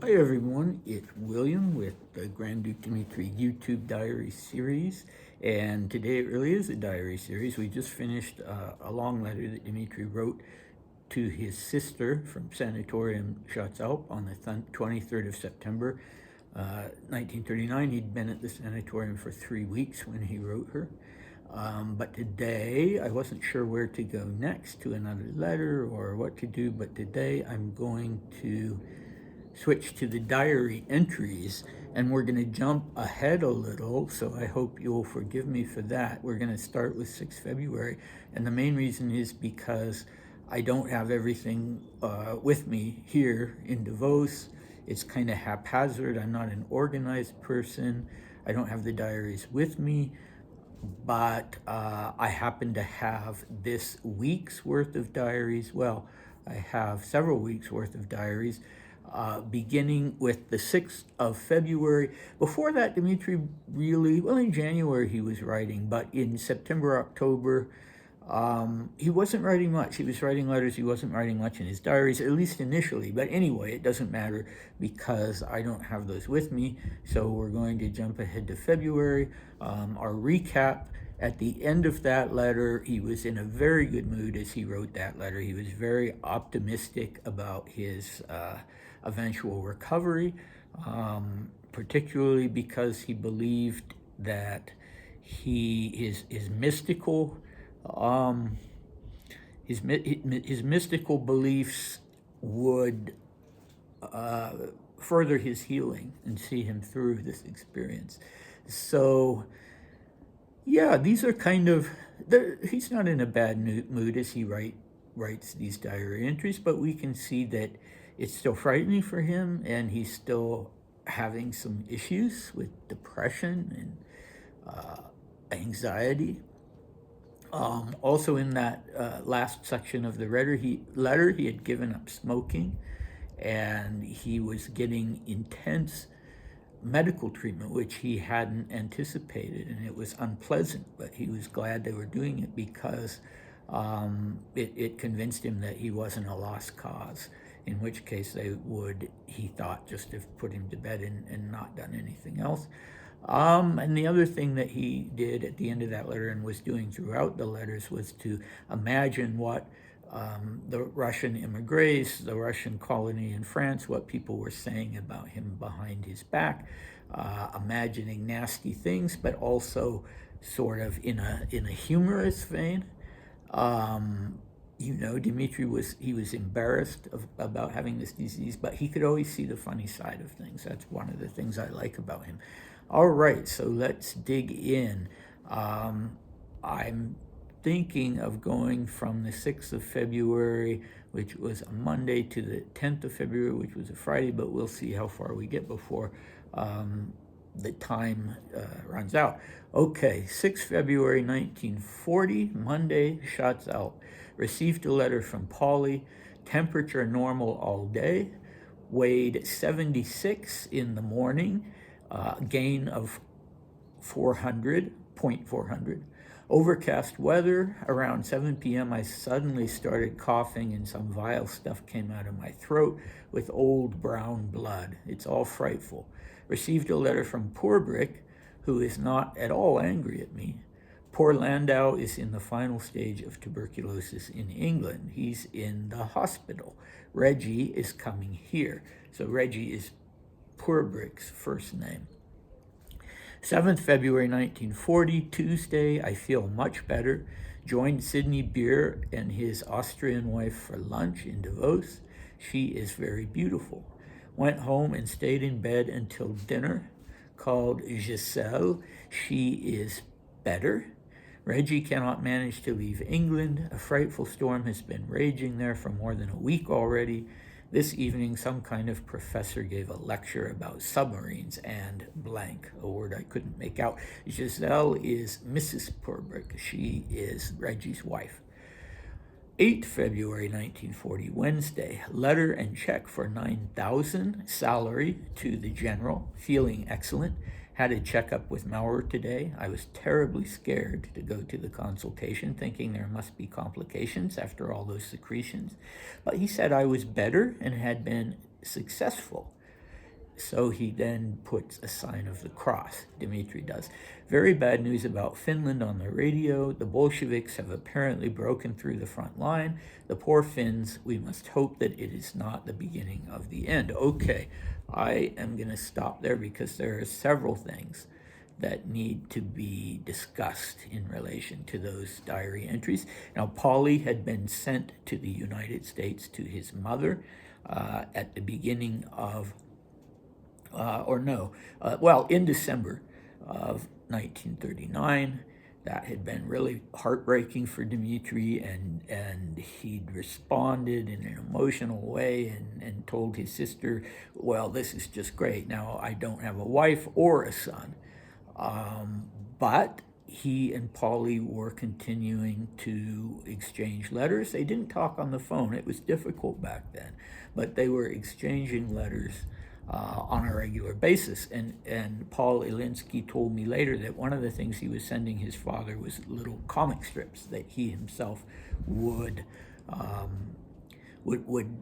Hi everyone, it's William with the Grand Duke Dmitri YouTube diary series, and today it really is a diary series. We just finished a long letter that Dmitri wrote to his sister from Sanatorium Schatzalp on the 23rd of September, 1939. He'd been at the sanatorium for 3 weeks when he wrote her. But today, I wasn't sure where to go next to another letter or what to do, but today I'm going to switch to the diary entries, and we're going to jump ahead a little, so I hope you'll forgive me for that. We're going to start with 6 February, and the main reason is because I don't have everything with me here in Davos. It's kind of haphazard. I'm not an organized person. I don't have the diaries with me, but I happen to have this week's worth of diaries. Well, I have several weeks worth of diaries, beginning with the 6th of February. Before that, Dmitri really, well, in January he was writing, but in September, October, he wasn't writing much. He was writing letters. He wasn't writing much in his diaries, at least initially. But anyway, it doesn't matter because I don't have those with me. So we're going to jump ahead to February. Our recap: at the end of that letter, he was in a very good mood as he wrote that letter. He was very optimistic about his eventual recovery, particularly because he believed that his mystical his mystical beliefs would further his healing and see him through this experience. So, yeah, these are kind of, he's not in a bad mood as he writes these diary entries, but we can see that it's still frightening for him, and he's still having some issues with depression and anxiety. Also, in that last section of the letter, he had given up smoking, and he was getting intense medical treatment, which he hadn't anticipated, and it was unpleasant, but he was glad they were doing it because it convinced him that he wasn't a lost cause, in which case they would, he thought, just have put him to bed and not done anything else. And the other thing that he did at the end of that letter and was doing throughout the letters was to imagine what the Russian emigres, the Russian colony in France, what people were saying about him behind his back, imagining nasty things, but also sort of in a humorous vein. Dmitri was embarrassed about having this disease, but he could always see the funny side of things. That's one of the things I like about him. All right, so let's dig in. I'm thinking of going from the 6th of February, which was a Monday, to the 10th of February, which was a Friday, but we'll see how far we get before the time runs out. Okay, 6 February 1940, Monday, shots out. Received a letter from Polly, temperature normal all day, weighed 76 in the morning, gain of 0.400. Overcast weather. Around 7 p.m. I suddenly started coughing and some vile stuff came out of my throat with old brown blood. It's all frightful. Received a letter from Poor Brick, who is not at all angry at me. Poor Landau is in the final stage of tuberculosis in England. He's in the hospital. Reggie is coming here. So Reggie is Poor Brick's first name. 7th February 1940, Tuesday. I feel much better. Joined Sidney Beer and his Austrian wife for lunch in Davos. She is very beautiful. Went home and stayed in bed until dinner. Called Giselle. She is better. Reggie cannot manage to leave England. A frightful storm has been raging there for more than a week already. This evening, some kind of professor gave a lecture about submarines and blank, a word I couldn't make out. Giselle is Mrs. Purbrick. She is Reggie's wife. 8 February 1940, Wednesday. Letter and check for 9,000, salary to the general, feeling excellent. Had a checkup with Maurer today. I was terribly scared to go to the consultation, thinking there must be complications after all those secretions. But he said I was better and had been successful. So he then puts a sign of the cross, Dmitri does. Very bad news about Finland on the radio. The Bolsheviks have apparently broken through the front line. The poor Finns, we must hope that it is not the beginning of the end. Okay, I am going to stop there because there are several things that need to be discussed in relation to those diary entries. Now, Paulie had been sent to the United States to his mother at the beginning of in December of 1939. That had been really heartbreaking for Dmitri, and he'd responded in an emotional way and told his sister, well, this is just great. Now I don't have a wife or a son. But he and Paulie were continuing to exchange letters. They didn't talk on the phone. It was difficult back then, but they were exchanging letters on a regular basis. And Paul Ilinsky told me later that one of the things he was sending his father was little comic strips that he himself would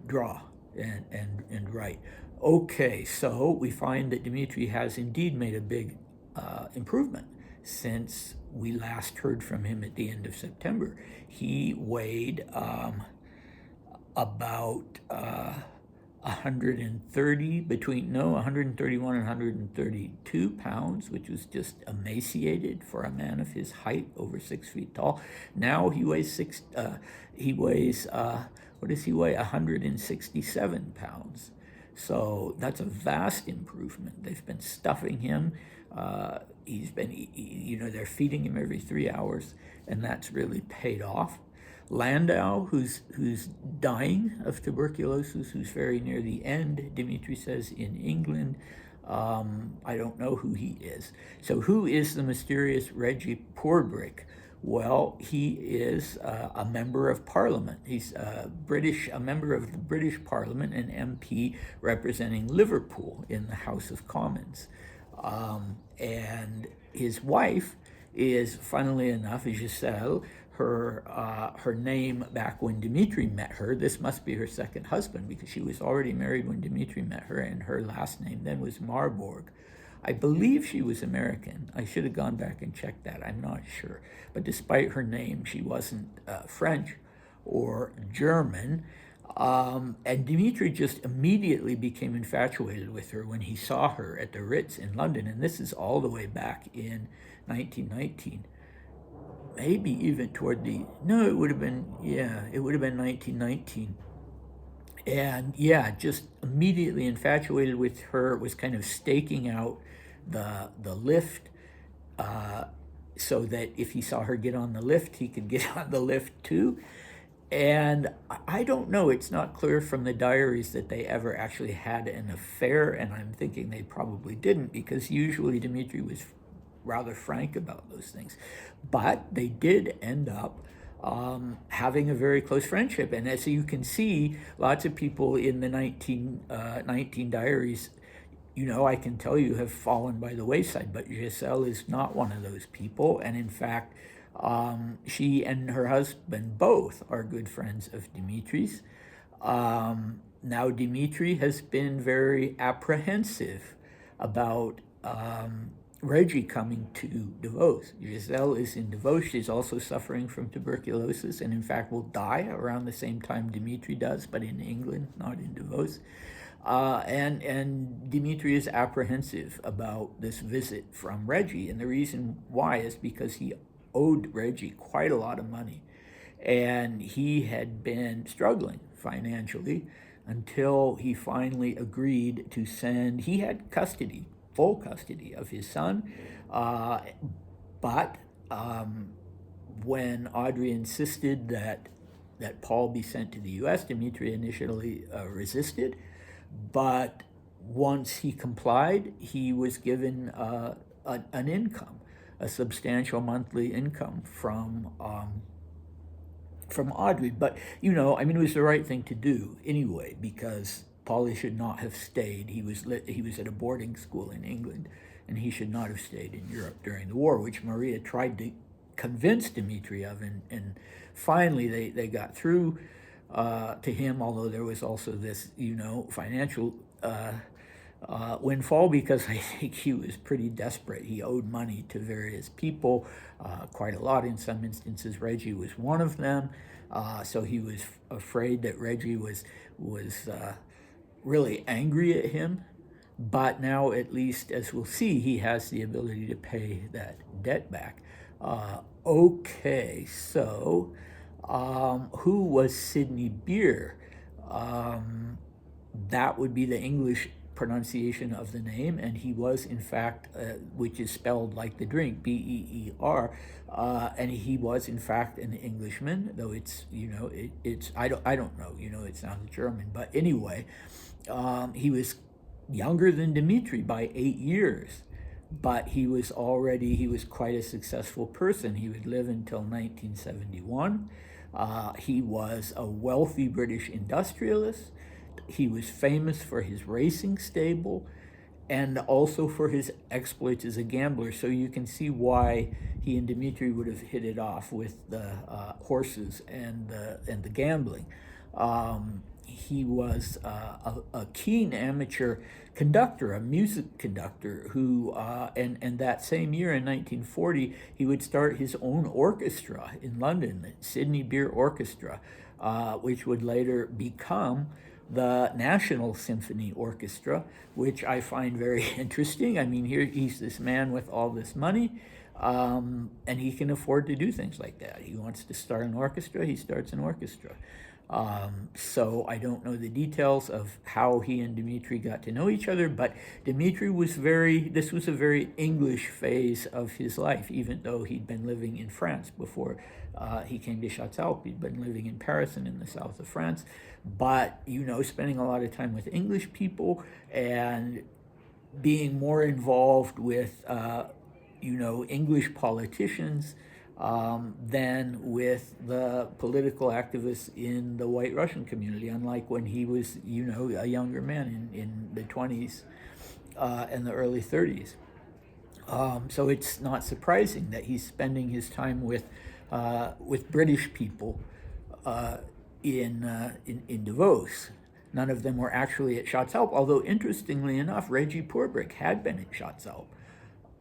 draw and write. Okay, so we find that Dmitri has indeed made a big improvement since we last heard from him at the end of September. He weighed about 131 and 132 pounds, which was just emaciated for a man of his height, over 6 feet tall. Now he weighs what does he weigh? 167 pounds. So that's a vast improvement. They've been stuffing him. They're feeding him every 3 hours, and that's really paid off. Landau, who's dying of tuberculosis, who's very near the end, Dmitri says, in England. I don't know who he is. So who is the mysterious Reggie Pourbrick? Well, he is a member of Parliament. He's a member of the British Parliament, an MP representing Liverpool in the House of Commons. And his wife is, funnily enough, Giselle. Her name back when Dmitri met her, this must be her second husband because she was already married when Dmitri met her, and her last name then was Marburg. I believe she was American. I should have gone back and checked that. I'm not sure. But despite her name, she wasn't French or German. And Dmitri just immediately became infatuated with her when he saw her at the Ritz in London. And this is all the way back in 1919. Maybe even it would have been 1919. And just immediately infatuated with her, was kind of staking out the lift so that if he saw her get on the lift, he could get on the lift too. And I don't know, it's not clear from the diaries that they ever actually had an affair, and I'm thinking they probably didn't, because usually Dmitri was rather frank about those things. But they did end up having a very close friendship. And as you can see, lots of people in the 1919 diaries, I can tell you, have fallen by the wayside. But Giselle is not one of those people. And in fact, she and her husband both are good friends of Dmitri's. Now, Dmitri has been very apprehensive about Reggie coming to Davos. Giselle is in Davos. She's also suffering from tuberculosis, and in fact will die around the same time Dmitri does, but in England, not in Davos. And Dmitri is apprehensive about this visit from Reggie, and the reason why is because he owed Reggie quite a lot of money, and he had been struggling financially until he finally agreed to send. He had full custody of his son, but when Audrey insisted that Paul be sent to the U.S., Dmitri initially resisted, but once he complied, he was given an income, a substantial monthly income from Audrey. But it was the right thing to do anyway, because Paulie should not have stayed. He was at a boarding school in England, and he should not have stayed in Europe during the war, which Maria tried to convince Dmitri of, and finally they got through to him, although there was also this, financial windfall because I think he was pretty desperate. He owed money to various people, quite a lot in some instances. Reggie was one of them. So he was afraid that Reggie was really angry at him. But now, at least, as we'll see, he has the ability to pay that debt back. Okay, so who was Sidney Beer? That would be the English pronunciation of the name, and he was, in fact, which is spelled like the drink, Beer, and he was, in fact, an Englishman, though it's, it's, I don't know, it sounds German, but anyway, he was younger than Dmitri by 8 years, but he was quite a successful person. He would live until 1971. He was a wealthy British industrialist. He was famous for his racing stable and also for his exploits as a gambler. So you can see why he and Dmitri would have hit it off with the horses and the gambling. He was a keen amateur conductor, a music conductor, who, and that same year in 1940, he would start his own orchestra in London, the Sidney Beer Orchestra, which would later become the National Symphony Orchestra, which I find very interesting. I mean, here he's this man with all this money, and he can afford to do things like that. He wants to start an orchestra, he starts an orchestra. So I don't know the details of how he and Dmitri got to know each other, but Dmitri was this was a very English phase of his life, even though he'd been living in France before he came to Chatzalp. He'd been living in Paris and in the south of France, but, spending a lot of time with English people and being more involved with, English politicians than with the political activists in the White Russian community, unlike when he was, a younger man in the 20s and the early 30s. So it's not surprising that he's spending his time with British people in Davos. None of them were actually at Chatzalp, although interestingly enough, Reggie Pourbrick had been at Chatzalp.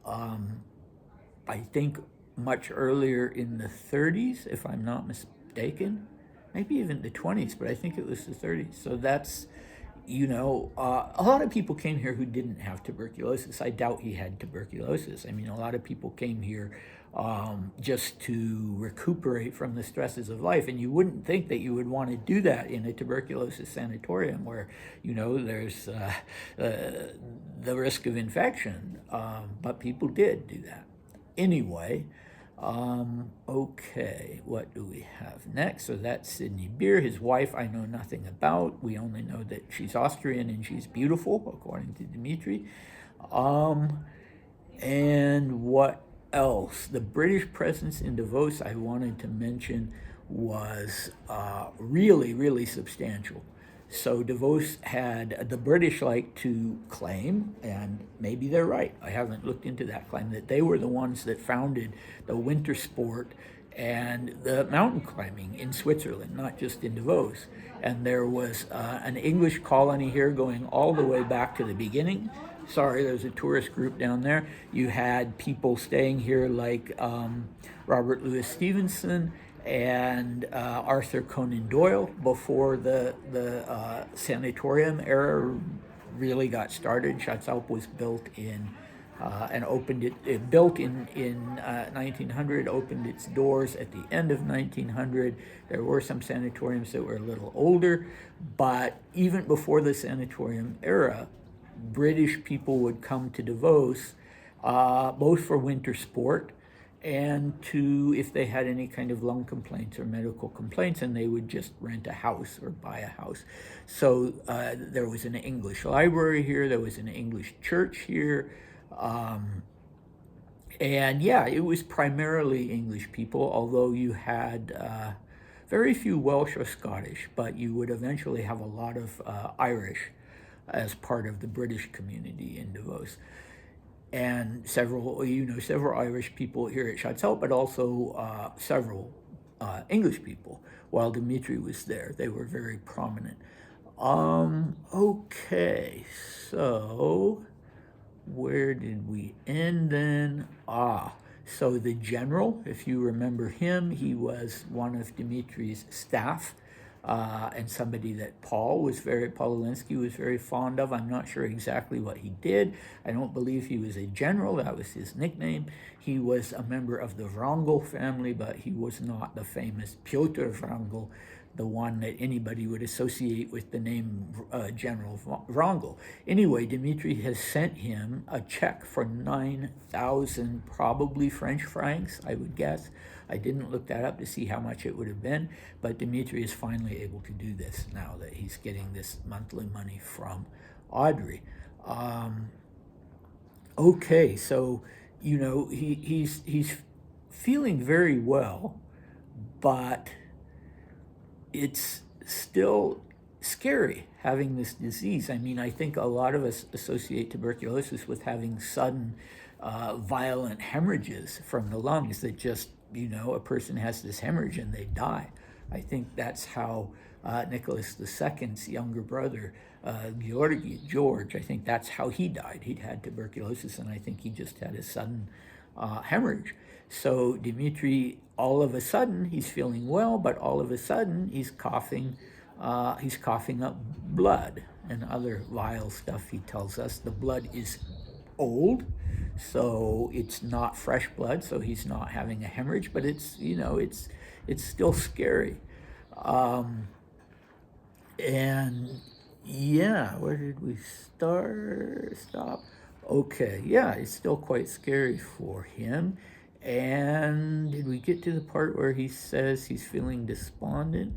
I think much earlier in the 30s, if I'm not mistaken, maybe even the 20s, but I think it was the 30s. So that's, a lot of people came here who didn't have tuberculosis. I doubt he had tuberculosis. I mean, a lot of people came here just to recuperate from the stresses of life, and you wouldn't think that you would want to do that in a tuberculosis sanatorium where, there's the risk of infection, but people did do that. Anyway, okay, what do we have next? So that's Sidney Beer. His wife I know nothing about. We only know that she's Austrian and she's beautiful, according to Dmitri. And what else? The British presence in Davos I wanted to mention was really, really substantial. So Davos had, the British like to claim, and maybe they're right, I haven't looked into that claim, that they were the ones that founded the winter sport and the mountain climbing in Switzerland, not just in Davos. And there was an English colony here going all the way back to the beginning. Sorry, there's a tourist group down there. You had people staying here like Robert Louis Stevenson and Arthur Conan Doyle before the sanatorium era really got started. Chatzalp was built in and opened it built in 1900, opened its doors at the end of 1900. There were some sanatoriums that were a little older, but even before the sanatorium era, British people would come to Davos both for winter sport and if they had any kind of lung complaints or medical complaints, and they would just rent a house or buy a house. So there was an English library here, there was an English church here, and yeah, it was primarily English people, although you had very few Welsh or Scottish, but you would eventually have a lot of Irish as part of the British community in Davos. And several Irish people here at Chatzalp, but also several English people. While Dmitri was there, they were very prominent. Okay, so where did we end then? So the general, if you remember him, he was one of Dmitri's staff, and somebody that Paul Alinsky was very fond of. I'm not sure exactly what he did. I don't believe he was a general. That was his nickname. He was a member of the Wrangel family, but he was not the famous Pyotr Wrangel, the one that anybody would associate with the name General Wrangel. Anyway, Dmitri has sent him a check for 9,000 probably French francs, I would guess. I didn't look that up to see how much it would have been, but Dmitri is finally able to do this now that he's getting this monthly money from Audrey. Okay, so he's feeling very well, but it's still scary having this disease. I mean, I think a lot of us associate tuberculosis with having sudden, violent hemorrhages from the lungs that just, a person has this hemorrhage and they die. I think that's how Nicholas II's younger brother, George, I think that's how he died. He'd had tuberculosis, and I think he just had a sudden hemorrhage. So Dmitri, all of a sudden, he's feeling well, but all of a sudden, he's coughing up blood and other vile stuff. He tells us the blood is old, so it's not fresh blood, so he's not having a hemorrhage, but it's still scary. And yeah, where did we stop? Okay, yeah, it's still quite scary for him. And did we get to the part where he says he's feeling despondent?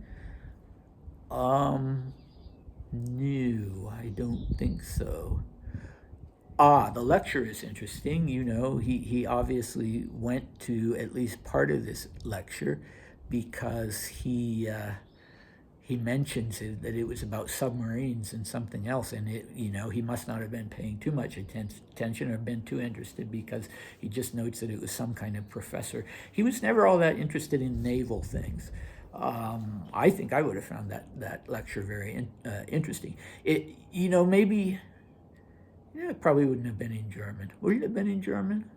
No, I don't think so. The lecture is interesting. He obviously went to at least part of this lecture because he mentions that it was about submarines and something else, and he must not have been paying too much attention or been too interested, because he just notes that it was some kind of professor. He was never all that interested in naval things. I think I would have found that lecture very interesting. Maybe it probably wouldn't have been in German. Would it have been in German?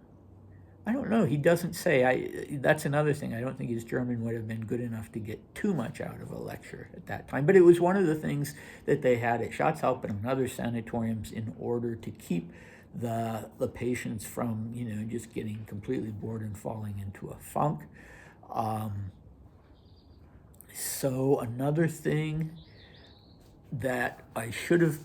I don't know. He doesn't say. That's another thing. I don't think his German would have been good enough to get too much out of a lecture at that time. But it was one of the things that they had at Schatzhaupt and other sanatoriums in order to keep the patients from, just getting completely bored and falling into a funk. So another thing that I should have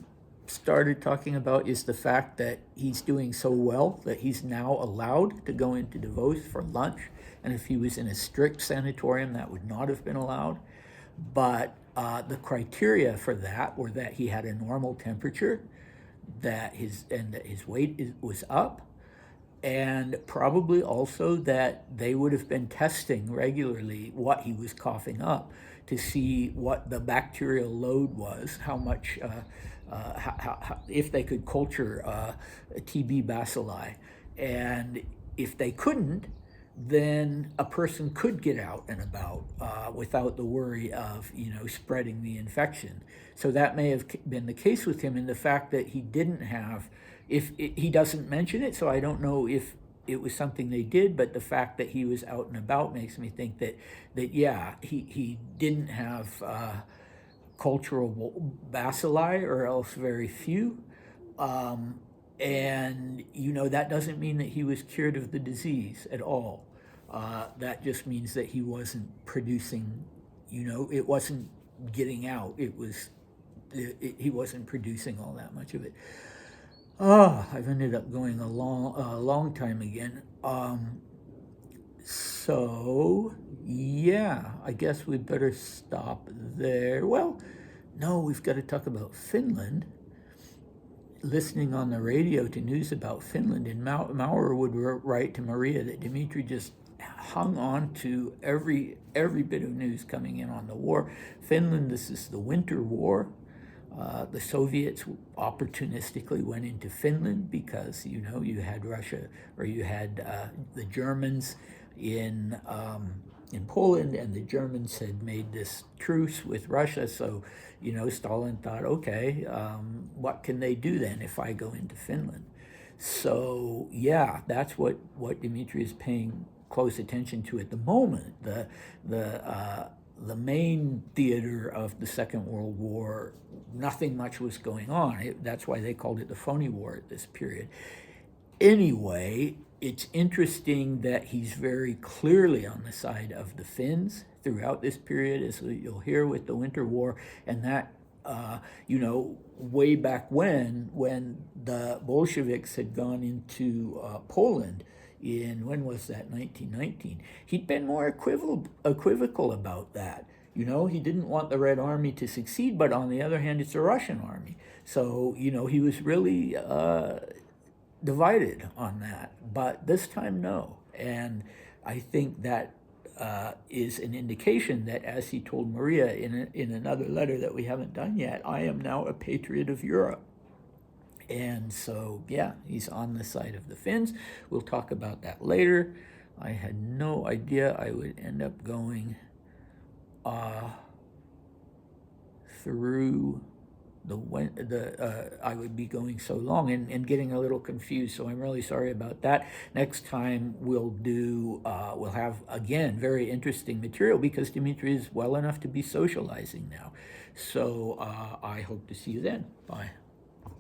started talking about is the fact that he's doing so well that he's now allowed to go into Davos for lunch. And if he was in a strict sanatorium, that would not have been allowed. But the criteria for that were that he had a normal temperature, that his weight was up, and probably also that they would have been testing regularly what he was coughing up to see what the bacterial load was, how much, if they could culture TB bacilli. And if they couldn't, then a person could get out and about without the worry of spreading the infection. So that may have been the case with him, in the fact that he didn't have, he doesn't mention it, so I don't know if it was something they did, but the fact that he was out and about makes me think that yeah, he didn't have cultural bacilli, or else very few. And that doesn't mean that he was cured of the disease at all. That just means that he wasn't producing, it wasn't getting out. He wasn't producing all that much of it. I've ended up going a long time again. So yeah, I guess we better stop there. Well, no, we've got to talk about Finland. Listening on the radio to news about Finland, and Maurer would write to Maria that Dmitri just hung on to every bit of news coming in on the war. Finland, this is the Winter War. The Soviets opportunistically went into Finland because, you had Russia, or you had the Germans in in Poland, and the Germans had made this truce with Russia. So, Stalin thought, okay, what can they do then if I go into Finland? So, yeah, that's what Dmitri is paying close attention to at the moment. The main theater of the Second World War, nothing much was going on. That's why they called it the phony war at this period. Anyway, it's interesting that he's very clearly on the side of the Finns throughout this period, as you'll hear with the Winter War, and that, way back when the Bolsheviks had gone into Poland when was that, 1919, he'd been more equivocal about that. He didn't want the Red Army to succeed, but on the other hand, it's a Russian army. So, he was really divided on that, but this time, no. And I think that is an indication that, as he told Maria in another letter that we haven't done yet, I am now a patriot of Europe. And so, yeah, he's on the side of the Finns. We'll talk about that later. I had no idea I would end up going through I would be going so long and getting a little confused, so I'm really sorry about that. Next time we'll have, again, very interesting material, because Dmitri is well enough to be socializing now. So I hope to see you then. Bye.